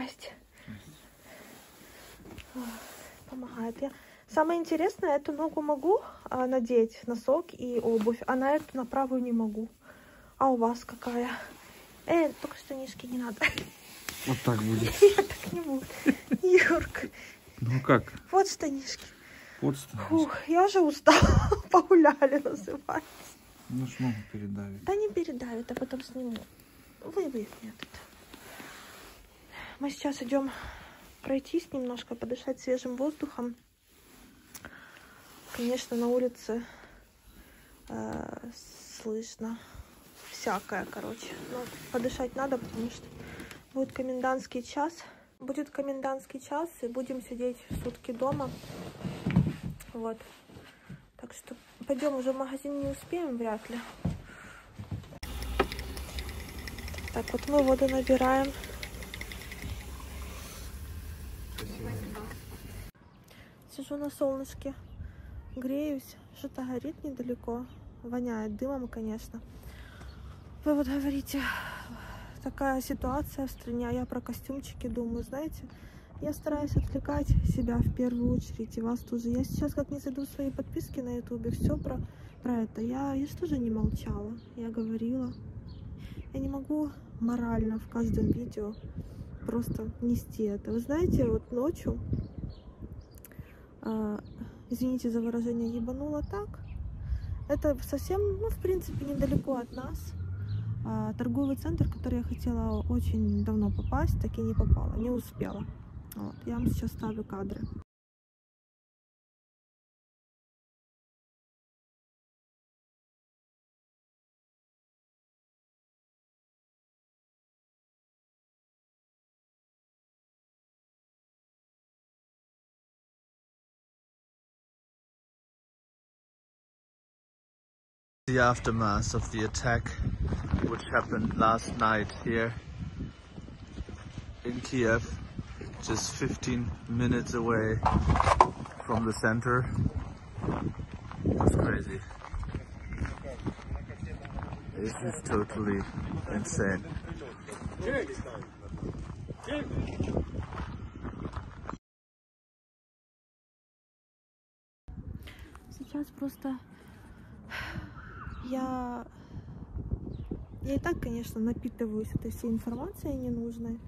Здрасте. Помогает. Самое интересное, эту ногу могу надеть, носок и обувь, а на эту, на правую не могу. А у вас какая? Только штанишки не надо. Вот так будет. Я так не буду. Юрк. Ну как? Вот штанишки. Вот штанишки. Фух, я уже устала. Погуляли, называется. Ну ж ногу передавит. Да не передавит, а потом сниму. Выбьет меня тут. Мы сейчас идем пройтись немножко, подышать свежим воздухом. Конечно, на улице слышно всякое, короче. Но подышать надо, потому что будет комендантский час. Будет комендантский час, и будем сидеть сутки дома. Вот. Так что пойдем, уже в магазин не успеем, вряд ли. Так, вот мы воду набираем. Сижу на солнышке, греюсь, что-то горит недалеко, воняет дымом, конечно. Вы вот говорите, такая ситуация в стране, а я про костюмчики думаю, знаете, я стараюсь отвлекать себя в первую очередь, и вас тоже. Я сейчас как не зайду в свои подписки на ютубе, все про это. Я же тоже не молчала, я говорила. Я не могу морально в каждом видео просто нести это. Вы знаете, вот ночью, извините за выражение, ебануло так. Это совсем, ну, в принципе, недалеко от нас. Торговый центр, в который я хотела очень давно попасть, так и не попала, не успела. Вот, я вам сейчас ставлю кадры. The aftermath of the attack which happened last night here in Kiev, just 15 minutes away from the center. That's crazy. This is totally insane. Сейчас просто я и так, конечно, напитываюсь этой всей информацией ненужной.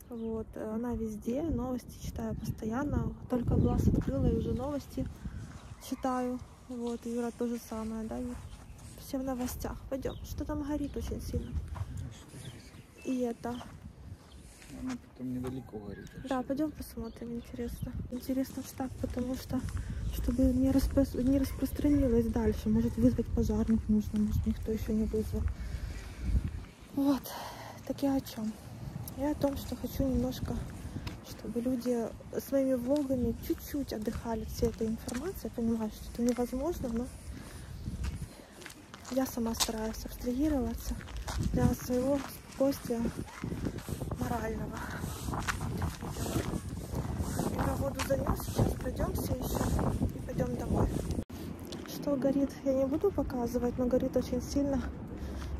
Вот, она везде, новости читаю постоянно. Только глаз открыла и уже новости читаю. Вот, Юра то же самое, да, Юр? Все в новостях. Пойдем. Что там горит очень сильно. И это. Она потом недалеко горит. Да, пойдем посмотрим, интересно. Интересно ж так, потому что, чтобы не распространилось дальше. Может вызвать пожарных нужно, может никто еще не вызвал. Вот, так я о чем? Я о том, что хочу немножко, чтобы люди с моими влогами чуть-чуть отдыхали от всей этой информации. Я понимаю, что это невозможно, но я сама стараюсь абстрагироваться для своего спокойствия морального. Я воду занес, сейчас пройдемся еще и пойдем домой. Что горит, я не буду показывать, но горит очень сильно.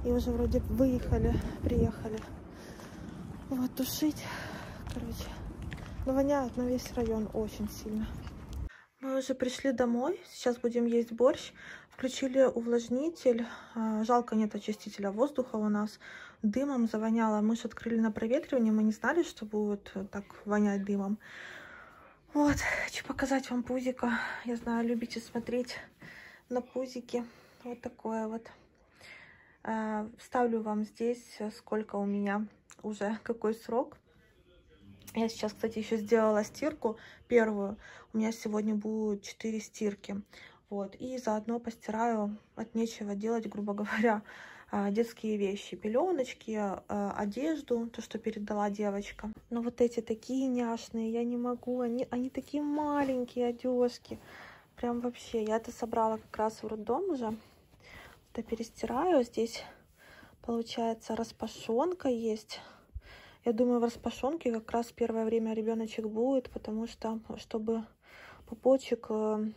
И уже вроде выехали, приехали. Вот, тушить, короче. Но воняет на весь район очень сильно. Мы уже пришли домой, сейчас будем есть борщ. Включили увлажнитель, жалко нет очистителя воздуха у нас. Дымом завоняло, мы же открыли на проветривание, мы не знали, что будет так вонять дымом. Вот, хочу показать вам пузико. Я знаю, любите смотреть на пузики. Вот такое вот. Ставлю вам здесь, сколько у меня уже, какой срок. Я сейчас, кстати, еще сделала стирку первую. У меня сегодня будет 4 стирки. Вот. И заодно постираю, от нечего делать, грубо говоря, детские вещи. Пеленочки, одежду, то, что передала девочка. Но вот эти такие няшные, я не могу. Они такие маленькие одежки. Прям вообще. Я это собрала как раз в роддом уже. Это перестираю. Здесь, получается, распашонка есть. Я думаю, в распашонке как раз первое время ребеночек будет, потому что, чтобы пупочек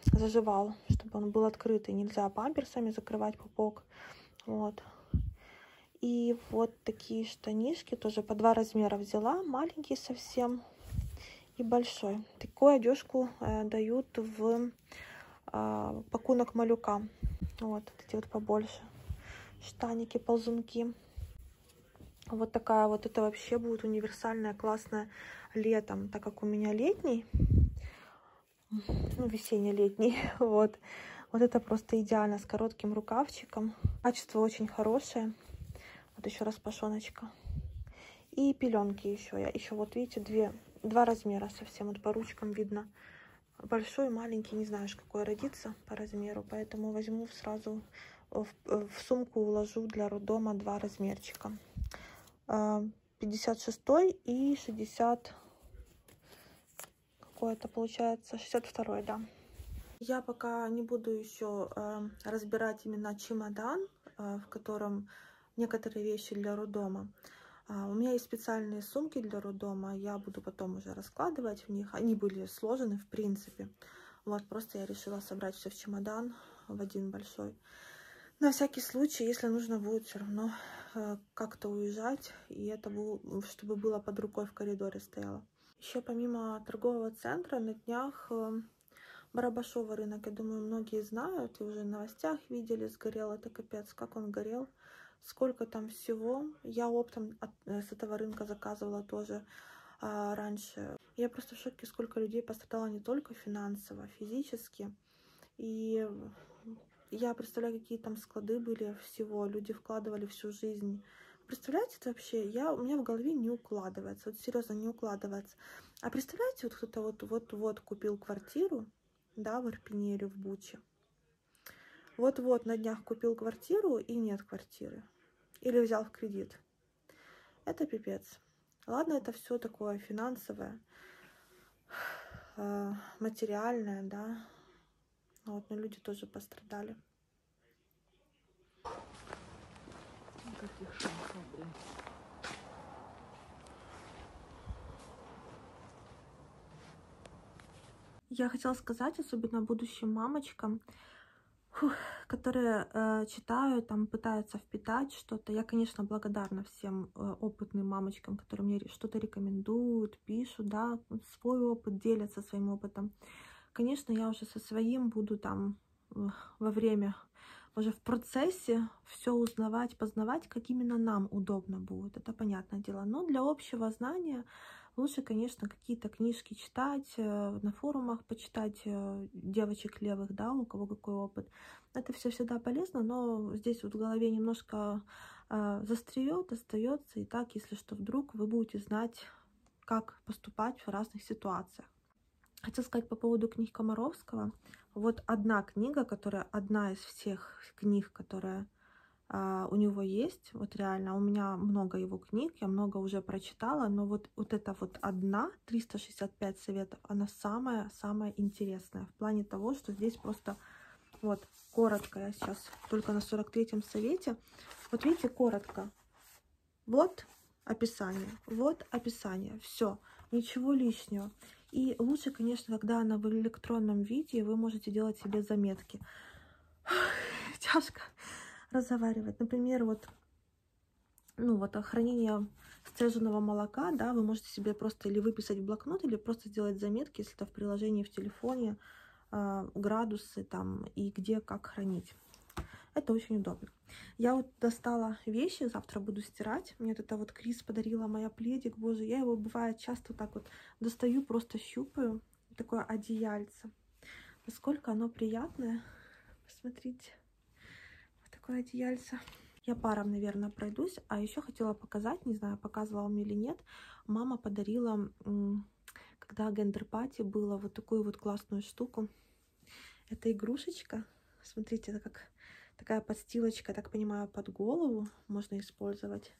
заживал, чтобы он был открытый. Нельзя памперсами закрывать пупок. Вот. И вот такие штанишки тоже по 2 размера взяла. Маленький совсем и большой. Такую одежку дают в пакунок малюка. Вот эти вот побольше. Штаники, ползунки. Вот такая вот. Это вообще будет универсальная, классная летом, так как у меня летний. Ну, весенне-летний. Вот. Вот это просто идеально с коротким рукавчиком. Качество очень хорошее. Вот еще распашоночка. И пеленки еще. Я еще вот видите, два размера совсем. Вот по ручкам видно. Большой, маленький, не знаю, какой родится по размеру. Поэтому возьму сразу в сумку, уложу для роддома 2 размерчика. 56 и 60. Какой-то получается 62, да. Я пока не буду еще разбирать именно чемодан, в котором некоторые вещи для роддома. У меня есть специальные сумки для роддома, я буду потом уже раскладывать в них. Они были сложены в принципе. Вот, просто я решила собрать все в чемодан, в один большой. На всякий случай, если нужно будет все равно как-то уезжать, и это чтобы было под рукой в коридоре стояло. Еще помимо торгового центра на днях Барабашово рынок, я думаю, многие знают, и уже в новостях видели, сгорел, это капец, как он горел, сколько там всего. Я оптом с этого рынка заказывала тоже раньше. Я просто в шоке, сколько людей пострадало не только финансово, физически. И я представляю, какие там склады были всего, люди вкладывали всю жизнь. Представляете, это вообще, у меня в голове не укладывается, вот серьезно не укладывается. А представляете, вот кто-то вот купил квартиру, да, в Ирпене или в Буче. Вот-вот на днях купил квартиру и нет квартиры. Или взял в кредит. Это пипец. Ладно, это все такое финансовое, материальное, да. Вот, но люди тоже пострадали. Я хотела сказать, особенно будущим мамочкам, которые читают, там пытаются впитать что-то. Я, конечно, благодарна всем опытным мамочкам, которые мне что-то рекомендуют, пишут, да, свой опыт, делятся своим опытом. Конечно, я уже со своим буду там во время, уже в процессе все узнавать, познавать, как именно нам удобно будет. Это понятное дело. Но для общего знания лучше, конечно, какие-то книжки читать, на форумах почитать девочек левых, да, у кого какой опыт. Это все всегда полезно, но здесь вот в голове немножко застреет, остается. И так, если что, вдруг вы будете знать, как поступать в разных ситуациях. Хотела сказать по поводу книг Комаровского. Вот одна книга, одна из всех книг, которая у него есть, вот реально, у меня много его книг, я много уже прочитала, но вот эта вот одна, 365 советов, она самая интересная, в плане того, что здесь просто, вот, коротко, я сейчас только на 43-м совете, вот видите, коротко, вот описание, все, ничего лишнего. И лучше, конечно, когда она в электронном виде, вы можете делать себе заметки. Тяжко разговаривать. Например, вот хранение сцеженного молока, да, вы можете себе просто или выписать в блокнот, или просто сделать заметки, если это в приложении в телефоне, градусы там и где, как хранить. Это очень удобно. Я вот достала вещи, завтра буду стирать. Мне это вот Крис подарила, моя пледик, боже, я его бывает часто так вот достаю, просто щупаю. Такое одеяльце. Насколько оно приятное. Посмотрите. Вот такое одеяльце. Я паром, наверное, пройдусь. А еще хотела показать, не знаю, показывала вам или нет. Мама подарила, когда гендер-пати было, вот такую вот классную штуку. Это игрушечка. Смотрите, это как такая подстилочка, так понимаю, под голову можно использовать.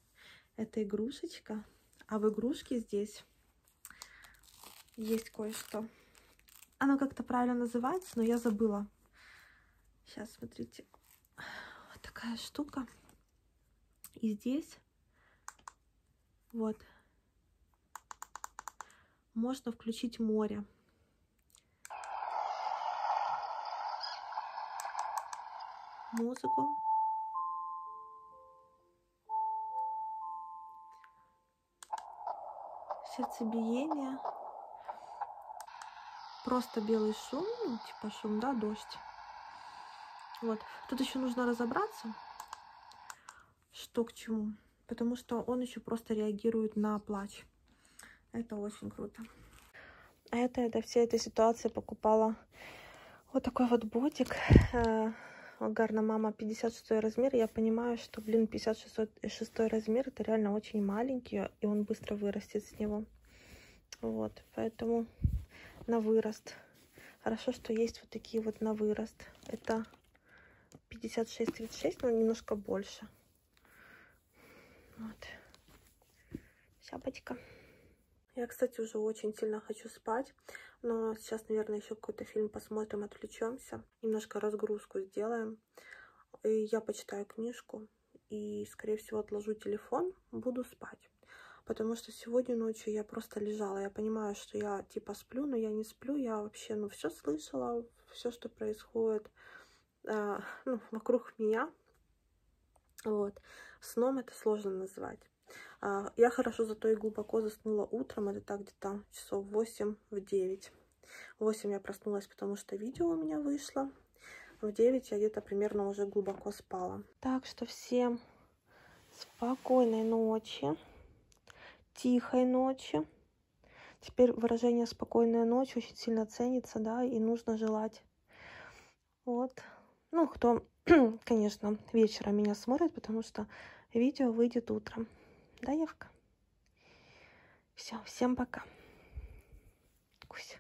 Это игрушечка. А в игрушке здесь есть кое-что. Оно как-то правильно называется, но я забыла. Сейчас, смотрите. Вот такая штука. И здесь вот можно включить море. Музыку. сердцебиение. Просто белый шум, ну, типа шум, да, дождь. Вот. Тут еще нужно разобраться, что к чему, потому что он еще просто реагирует на плач. Это очень круто. А это я до всей этой ситуации покупала вот такой вот ботик. Гарна мама 56 размер. Я понимаю, что, блин, 56 размер это реально очень маленький, и он быстро вырастет с него. Вот, поэтому на вырост. Хорошо, что есть вот такие вот на вырост. Это 56-36, но немножко больше. Вот. Шапочка. Я, кстати, уже очень сильно хочу спать, но сейчас, наверное, еще какой-то фильм посмотрим, отвлечемся, немножко разгрузку сделаем. И я почитаю книжку и, скорее всего, отложу телефон, буду спать. Потому что сегодня ночью я просто лежала. Я понимаю, что я типа сплю, но я не сплю. Я вообще, ну, все слышала, все, что происходит, ну, вокруг меня. Вот. Сном это сложно назвать. Я хорошо зато и глубоко заснула утром. Это так где-то часов 8-9. В 8 я проснулась, потому что видео у меня вышло. В 9 я где-то примерно уже глубоко спала. Так что всем спокойной ночи. Тихой ночи. Теперь выражение «спокойная ночь» очень сильно ценится, да, и нужно желать. Вот. Ну, кто, конечно, вечером меня смотрит, потому что видео выйдет утром. Да, Евка? Все, всем пока. Кусь.